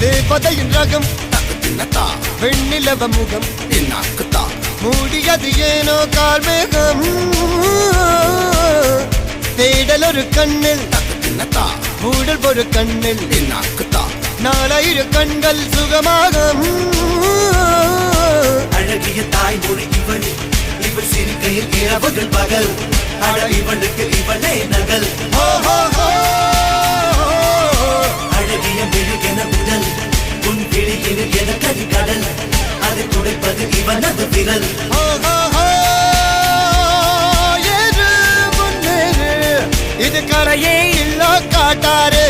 தேவதையின் ரகம் வெண்ணிலவ முகம் மூடியது ஏனோ கார்மேகம் தேடல் ஒரு கண்ணில் மூடல் ஒரு கண்ணில் நாளையிரு கண்கள் சுகமாக அழகிய தாய்மொழி இவள் இவள் சிரிக்கையில் இரவுகள் பகல் அழ இவளுக்கு இவளே நகல் அழகிய மெழுகென உடல் உன் விழியில் என கரிகடல் அதை துடைப்பது இவனது விரல் இது கரையே இல்ல காட்டாரு